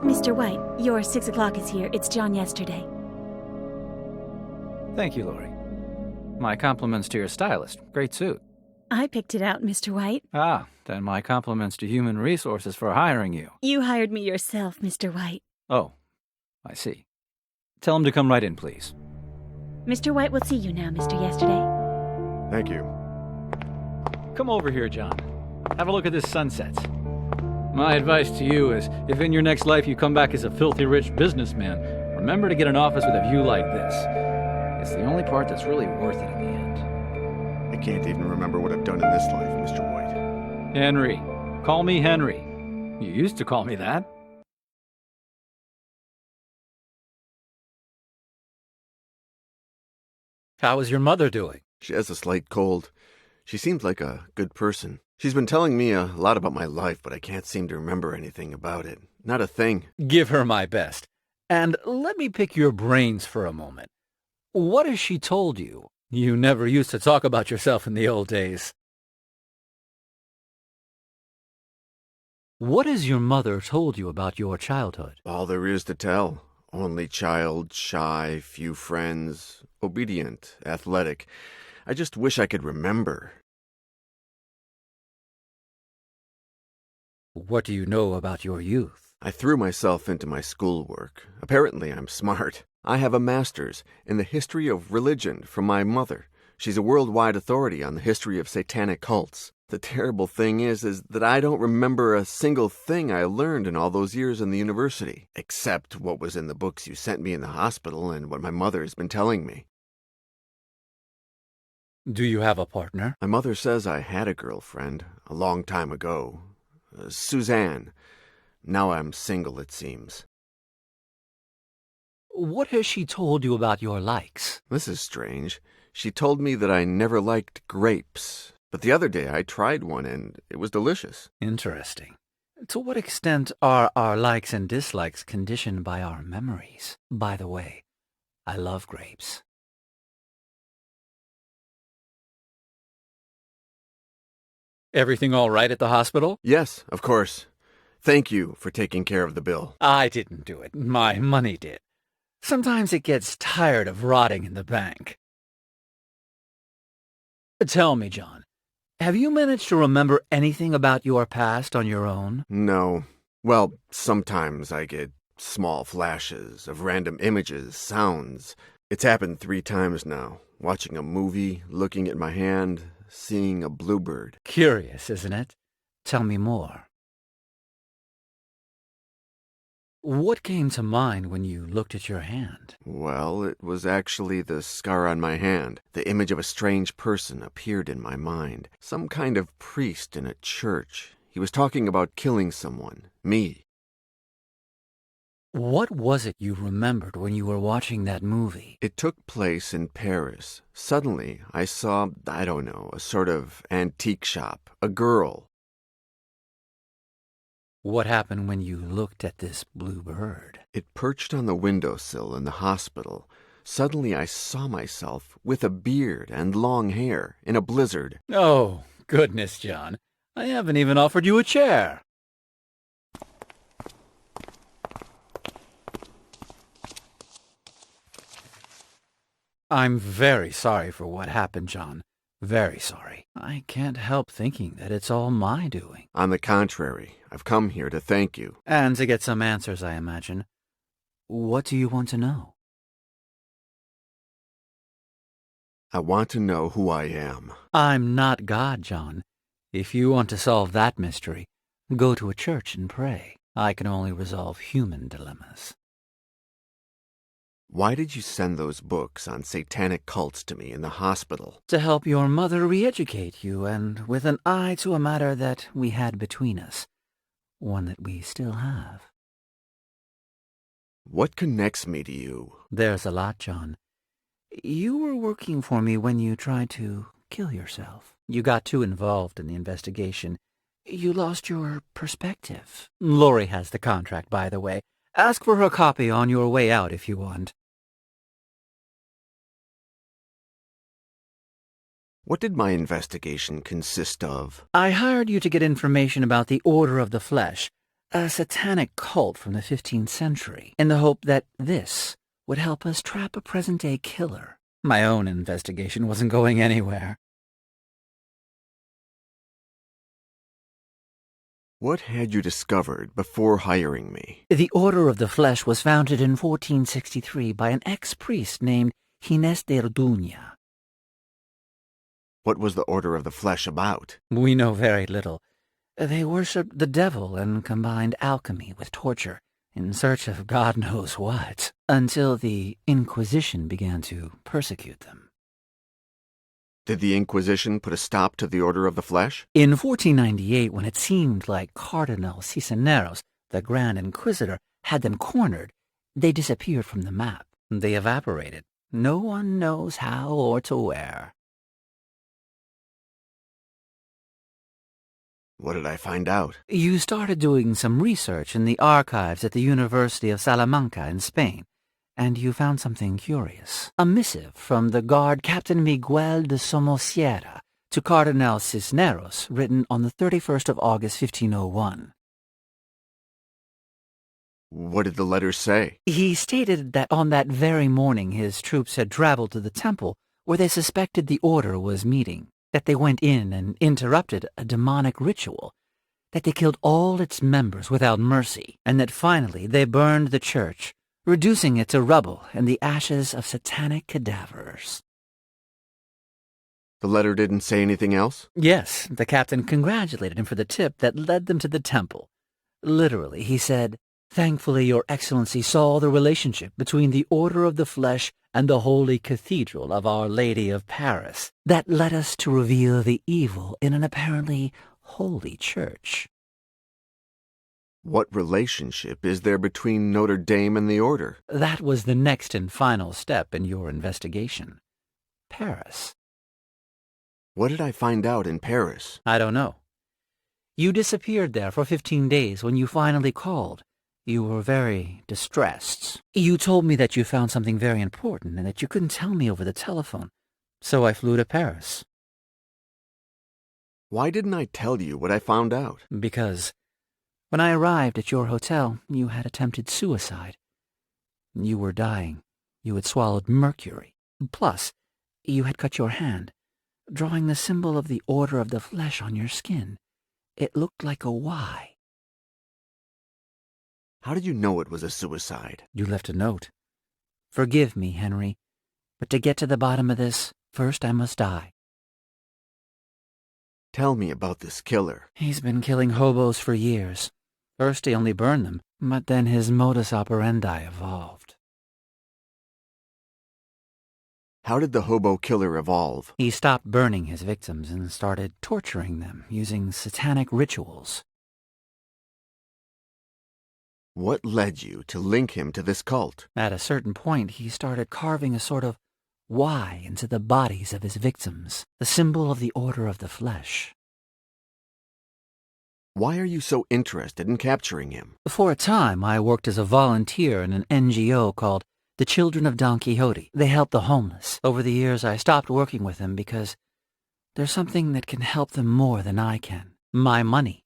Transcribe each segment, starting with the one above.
Mr. White, your 6 o'clock is here. It's John Yesterday. Thank you, Lori. My compliments to your stylist. Great suit. I picked it out, Mr. White. Ah, then my compliments to Human Resources for hiring you. You hired me yourself, Mr. White. Oh, I see. Tell him to come right in, please. Mr. White will see you now, Mr. Yesterday. Thank you. Come over here, John. Have a look at this sunset. My advice to you is, if in your next life you come back as a filthy rich businessman, remember to get an office with a view like this. It's the only part that's really worth it in the end. I can't even remember what I've done in this life, Mr. White. Henry. Call me Henry. You used to call me that. How is your mother doing? She has a slight cold. She seems like a good person. She's been telling me a lot about my life, but I can't seem to remember anything about it. Not a thing. Give her my best. And let me pick your brains for a moment. What has she told you? You never used to talk about yourself in the old days. What has your mother told you about your childhood? All there is to tell. Only child, shy, few friends, obedient, athletic. I just wish I could remember. What do you know about your youth? I threw myself into my schoolwork. Apparently I'm smart. I have a master's in the history of religion from my mother. She's a worldwide authority on the history of satanic cults. The terrible thing is that I don't remember a single thing I learned in all those years in the university, except what was in the books you sent me in the hospital and what my mother has been telling me. Do you have a partner? My mother says I had a girlfriend a long time ago. Suzanne. Now I'm single, it seems. What has she told you about your likes? This is strange. She told me that I never liked grapes, but the other day I tried one and it was delicious. Interesting. To what extent are our likes and dislikes conditioned by our memories? By the way, I love grapes. Everything all right at the hospital? Yes, of course. Thank you for taking care of the bill. I didn't do it. My money did. Sometimes it gets tired of rotting in the bank. Tell me, John, have you managed to remember anything about your past on your own? No. Well, sometimes I get small flashes of random images, sounds. It's happened 3 times now. Watching a movie, looking at my hand, seeing a bluebird. Curious, isn't it? Tell me more. What came to mind when you looked at your hand? Well, it was actually the scar on my hand. The image of a strange person appeared in my mind. Some kind of priest in a church. He was talking about killing someone. Me. What was it you remembered when you were watching that movie? It took place in Paris. Suddenly, I saw, I don't know, a sort of antique shop. A girl. What happened when you looked at this blue bird? It perched on the windowsill in the hospital. Suddenly I saw myself with a beard and long hair in a blizzard. Oh, goodness, John. I haven't even offered you a chair. I'm very sorry for what happened, John. Very sorry. I can't help thinking that it's all my doing. On the contrary, I've come here to thank you. And to get some answers, I imagine. What do you want to know? I want to know who I am. I'm not God, John. If you want to solve that mystery, go to a church and pray. I can only resolve human dilemmas. Why did you send those books on satanic cults to me in the hospital? To help your mother re-educate you, and with an eye to a matter that we had between us. One that we still have. What connects me to you? There's a lot, John. You were working for me when you tried to kill yourself. You got too involved in the investigation. You lost your perspective. Lori has the contract, by the way. Ask for her copy on your way out if you want. What did my investigation consist of? I hired you to get information about the Order of the Flesh, a satanic cult from the 15th century, in the hope that this would help us trap a present-day killer. My own investigation wasn't going anywhere. What had you discovered before hiring me? The Order of the Flesh was founded in 1463 by an ex-priest named Ginés de Orduña. What was the Order of the Flesh about? We know very little. They worshipped the devil and combined alchemy with torture in search of God knows what, until the Inquisition began to persecute them. Did the Inquisition put a stop to the Order of the Flesh? In 1498, when it seemed like Cardinal Cisneros, the Grand Inquisitor, had them cornered, they disappeared from the map. They evaporated. No one knows how or to where. What did I find out? You started doing some research in the archives at the University of Salamanca in Spain, and you found something curious. A missive from the guard Captain Miguel de Somosierra to Cardinal Cisneros, written on the 31st of August, 1501. What did the letter say? He stated that on that very morning his troops had traveled to the temple where they suspected the order was meeting, that they went in and interrupted a demonic ritual, that they killed all its members without mercy, and that finally they burned the church, reducing it to rubble and the ashes of satanic cadavers. The letter didn't say anything else? Yes, the captain congratulated him for the tip that led them to the temple. Literally, he said, "Thankfully, Your Excellency saw the relationship between the Order of the Flesh and the Holy Cathedral of Our Lady of Paris. That led us to reveal the evil in an apparently holy church." What relationship is there between Notre Dame and the Order? That was the next and final step in your investigation. Paris. What did I find out in Paris? I don't know. You disappeared there for 15 days. When you finally called, you were very distressed. You told me that you found something very important and that you couldn't tell me over the telephone. So I flew to Paris. Why didn't I tell you what I found out? Because when I arrived at your hotel, you had attempted suicide. You were dying. You had swallowed mercury. Plus, you had cut your hand, drawing the symbol of the Order of the Flesh on your skin. It looked like a Y. How did you know it was a suicide? You left a note. "Forgive me, Henry, but to get to the bottom of this, first I must die." Tell me about this killer. He's been killing hobos for years. First he only burned them, but then his modus operandi evolved. How did the hobo killer evolve? He stopped burning his victims and started torturing them using satanic rituals. What led you to link him to this cult? At a certain point, he started carving a sort of Y into the bodies of his victims, the symbol of the Order of the Flesh. Why are you so interested in capturing him? For a time, I worked as a volunteer in an NGO called the Children of Don Quixote. They help the homeless. Over the years, I stopped working with them because there's something that can help them more than I can. My money.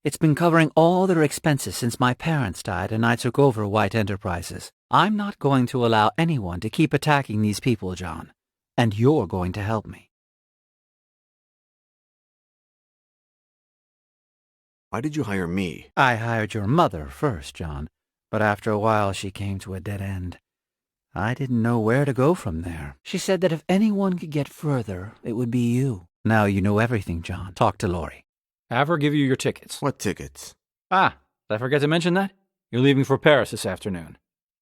It's been covering all their expenses since my parents died and I took over White Enterprises. I'm not going to allow anyone to keep attacking these people, John. And you're going to help me. Why did you hire me? I hired your mother first, John, but after a while she came to a dead end. I didn't know where to go from there. She said that if anyone could get further, it would be you. Now you know everything, John. Talk to Lori. Have her give you your tickets. What tickets? Ah, did I forget to mention that? You're leaving for Paris this afternoon.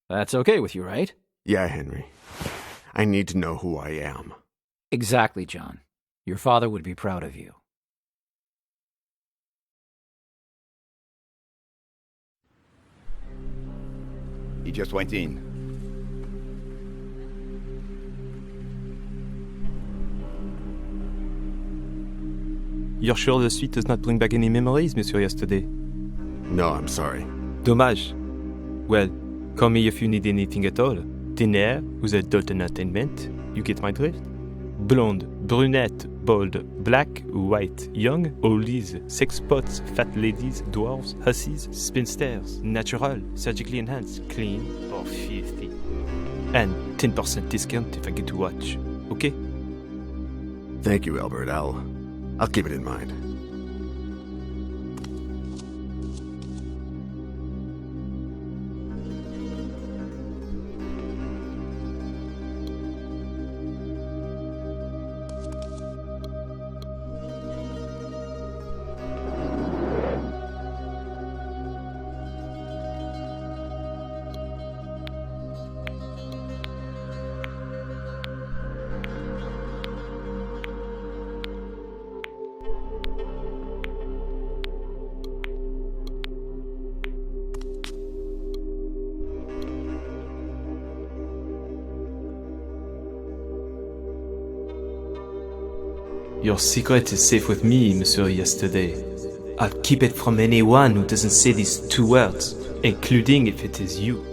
That's okay with you, right? Yeah, Henry. I need to know who I am. Exactly, John. Your father would be proud of you. He just went in. You're sure the suite does not bring back any memories, Monsieur Yesterday? No, I'm sorry. Dommage. Well, call me if you need anything at all. Dinner with adult entertainment. You get my drift? Blonde, brunette, bold, black, white, young, oldies, sex pots, fat ladies, dwarves, hussies, spinsters, natural, surgically enhanced, clean, or filthy. And 10% discount if I get to watch. Okay? Thank you, Albert. I'll keep it in mind. Your secret is safe with me, Monsieur Yesterday. I'll keep it from anyone who doesn't say these 2 words, including if it is you.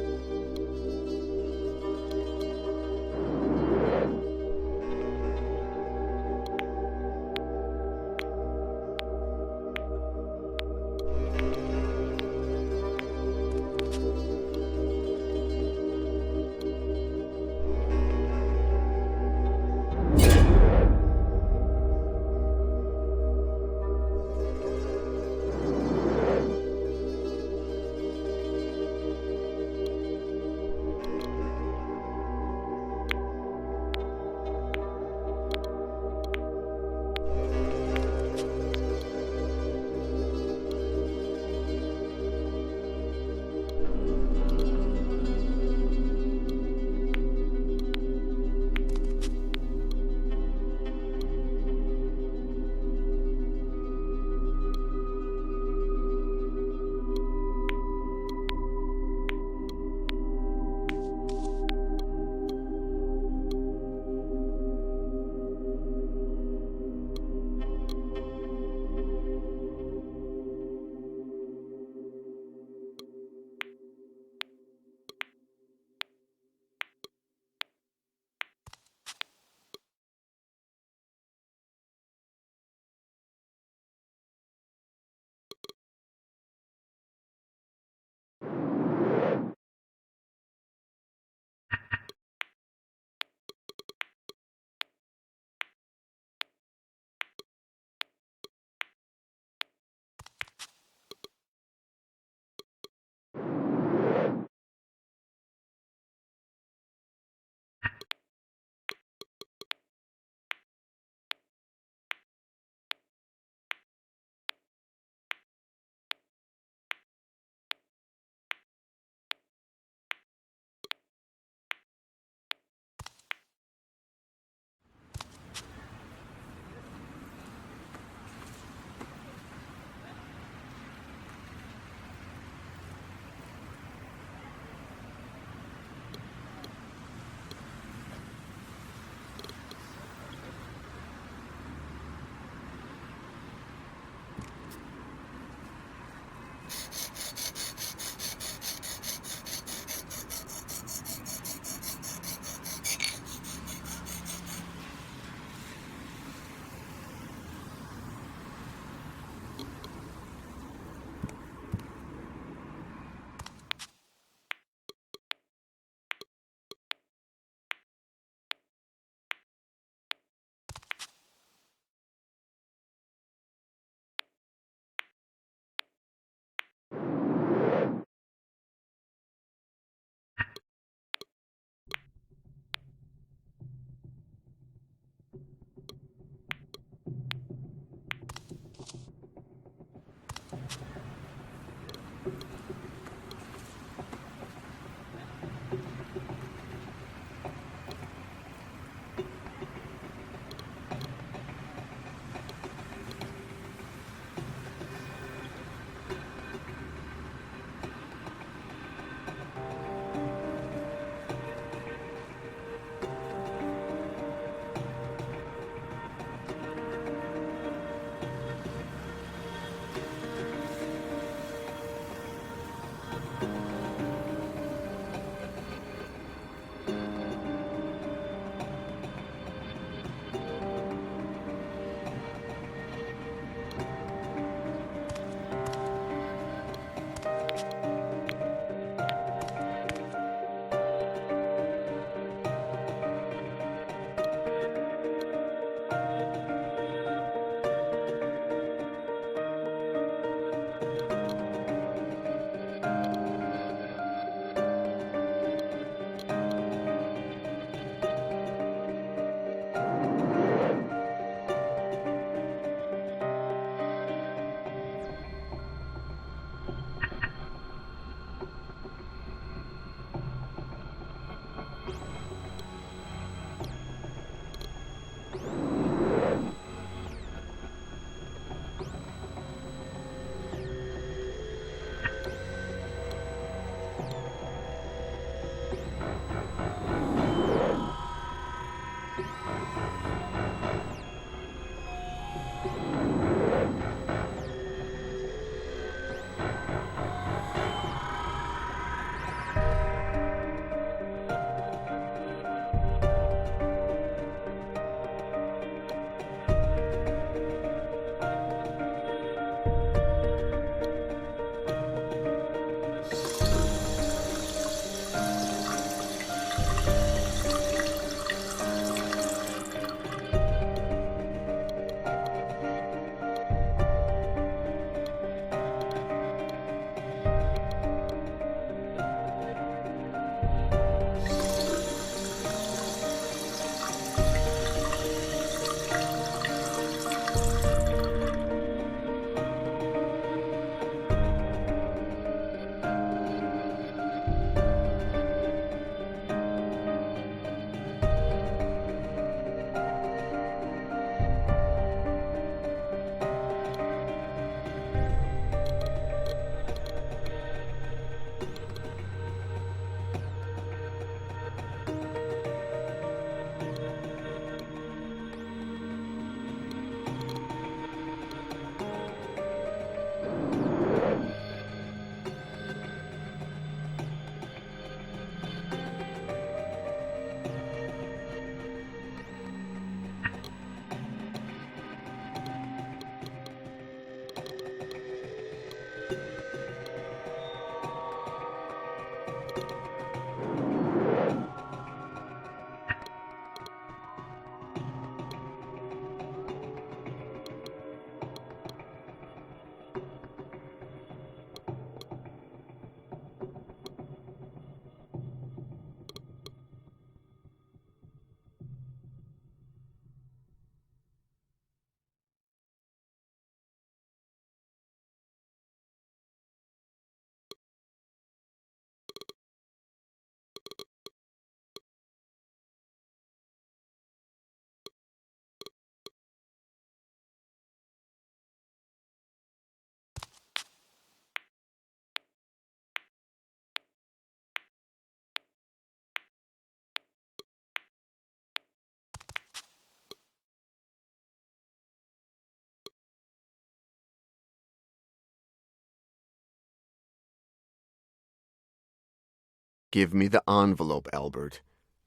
Give me the envelope, Albert.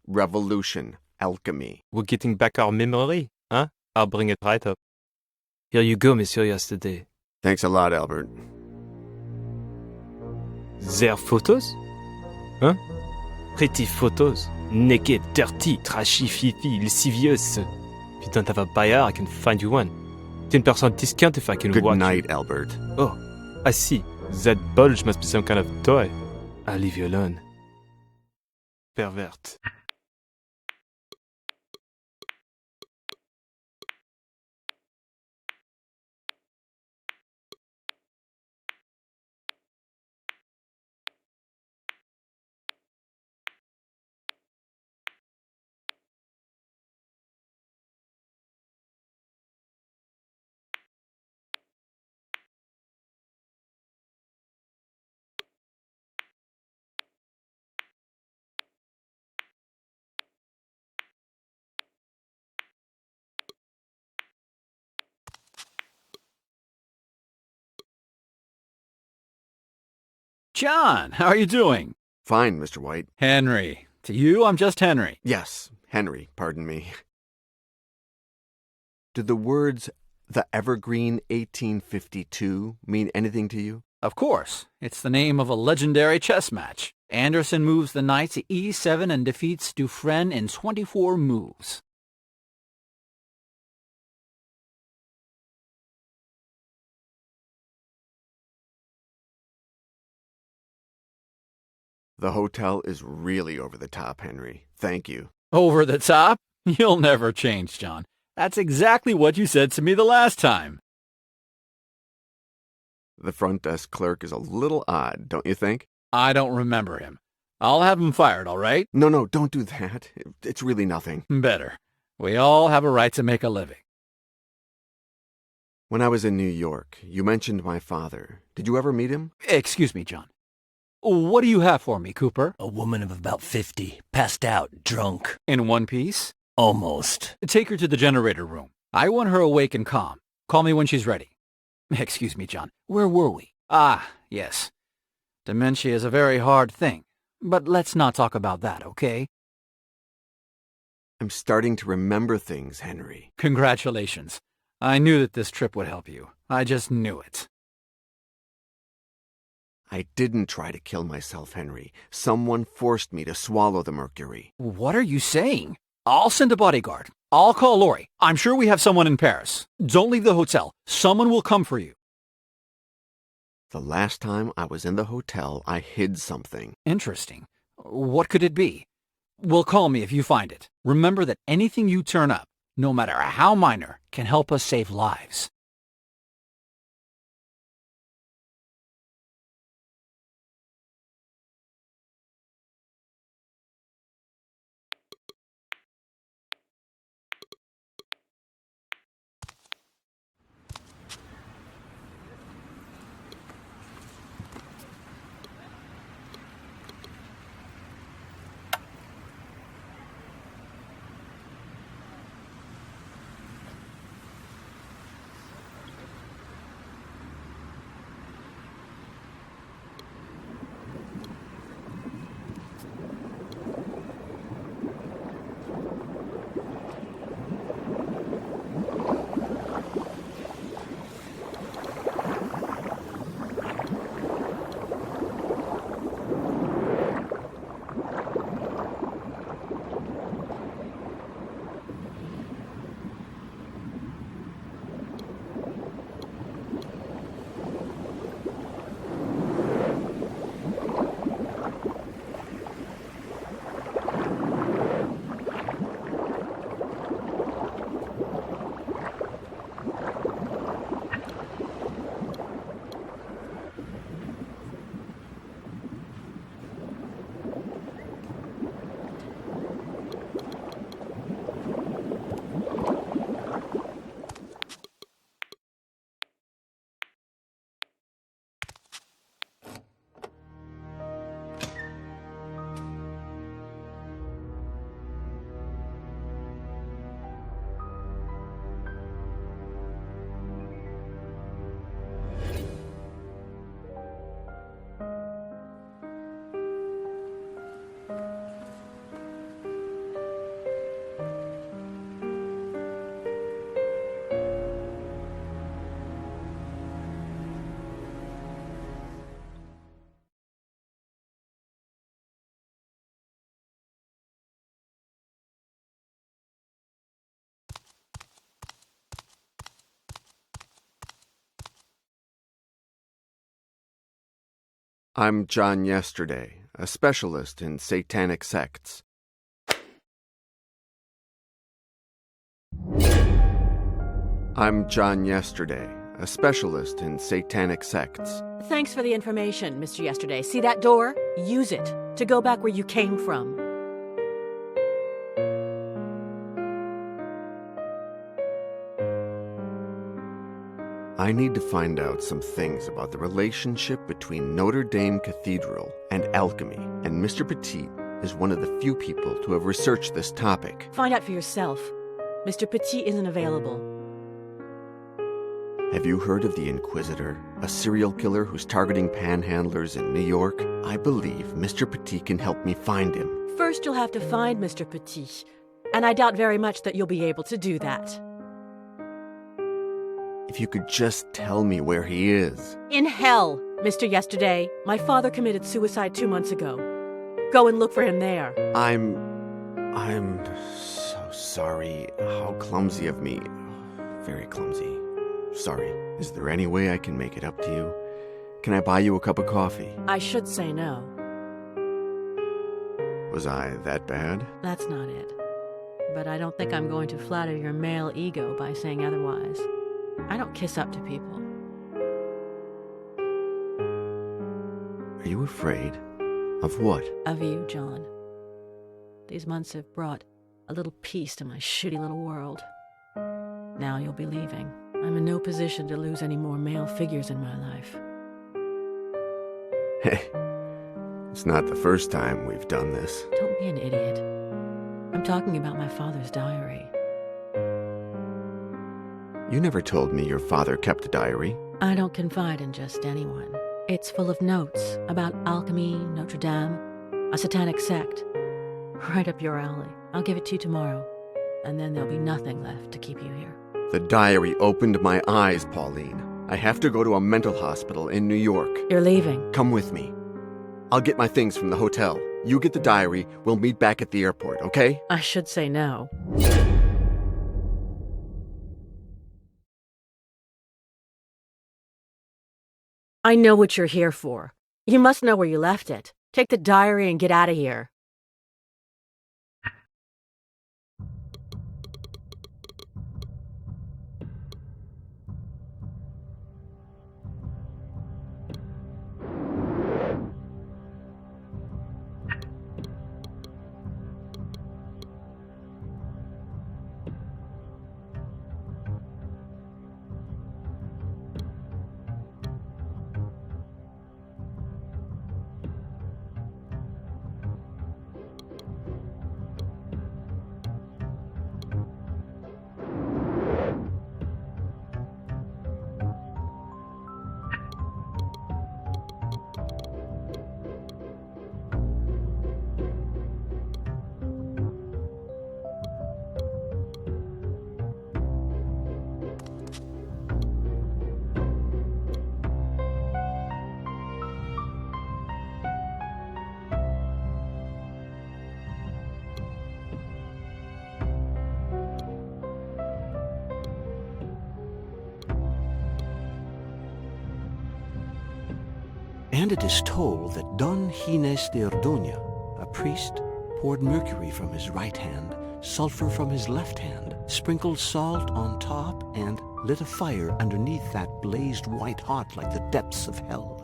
Revolution, alchemy. We're getting back our memory, huh? I'll bring it right up. Here you go, Monsieur Yesterday. Thanks a lot, Albert. Their photos? Huh? Pretty photos. Naked, dirty, trashy, fifi, lascivious. If you don't have a buyer, I can find you one. 10% discount if I can Good watch night, you. Albert. Oh, I see. That bulge must be some kind of toy. I'll leave you alone. Pervert. John, how are you doing? Fine, Mr. White. Henry. To you, I'm just Henry. Yes, Henry, pardon me. Do the words the Evergreen 1852 mean anything to you? Of course. It's the name of a legendary chess match. Anderson moves the knight to e7 and defeats Dufresne in 24 moves. The hotel is really over the top, Henry. Thank you. Over the top? You'll never change, John. That's exactly what you said to me the last time. The front desk clerk is a little odd, don't you think? I don't remember him. I'll have him fired, all right? No, don't do that. It's really nothing. Better. We all have a right to make a living. When I was in New York, you mentioned my father. Did you ever meet him? Excuse me, John. What do you have for me, Cooper? A woman of about 50, passed out, drunk. In one piece? Almost. Take her to the generator room. I want her awake and calm. Call me when she's ready. Excuse me, John. Where were we? Ah, Yes. Dementia is a very hard thing. But let's not talk about that, okay? I'm starting to remember things, Henry. Congratulations. I knew that this trip would help you. I just knew it. I didn't try to kill myself, Henry. Someone forced me to swallow the mercury. What are you saying? I'll send a bodyguard. I'll call Lori. I'm sure we have someone in Paris. Don't leave the hotel. Someone will come for you. The last time I was in the hotel, I hid something. Interesting. What could it be? Well, call me if you find it. Remember that anything you turn up, no matter how minor, can help us save lives. I'm John Yesterday, a specialist in satanic sects. I'm John Yesterday, a specialist in satanic sects. Thanks for the information, Mr. Yesterday. See that door? Use it to go back where you came from. I need to find out some things about the relationship between Notre Dame Cathedral and alchemy, and Mr. Petit is one of the few people to have researched this topic. Find out for yourself. Mr. Petit isn't available. Have you heard of the Inquisitor, a serial killer who's targeting panhandlers in New York? I believe Mr. Petit can help me find him. First, you'll have to find Mr. Petit, and I doubt very much that you'll be able to do that. If you could just tell me where he is. In hell, Mr. Yesterday. My father committed suicide 2 months ago. Go and look for him there. I'm so sorry. How clumsy of me. Very clumsy. Sorry. Is there any way I can make it up to you? Can I buy you a cup of coffee? I should say no. Was I that bad? That's not it. But I don't think I'm going to flatter your male ego by saying otherwise. I don't kiss up to people. Are you afraid? Of what? Of you, John. These months have brought a little peace to my shitty little world. Now you'll be leaving. I'm in no position to lose any more male figures in my life. Hey, it's not the first time we've done this. Don't be an idiot. I'm talking about my father's diary. You never told me your father kept a diary. I don't confide in just anyone. It's full of notes about alchemy, Notre Dame, a satanic sect. Right up your alley. I'll give it to you tomorrow, and then there'll be nothing left to keep you here. The diary opened my eyes, Pauline. I have to go to a mental hospital in New York. You're leaving. Come with me. I'll get my things from the hotel. You get the diary. We'll meet back at the airport, okay? I should say no. I know what you're here for. You must know where you left it. Take the diary and get out of here. And it is told that Don Gines de Ordoña, a priest, poured mercury from his right hand, sulfur from his left hand, sprinkled salt on top, and lit a fire underneath that blazed white hot like the depths of hell.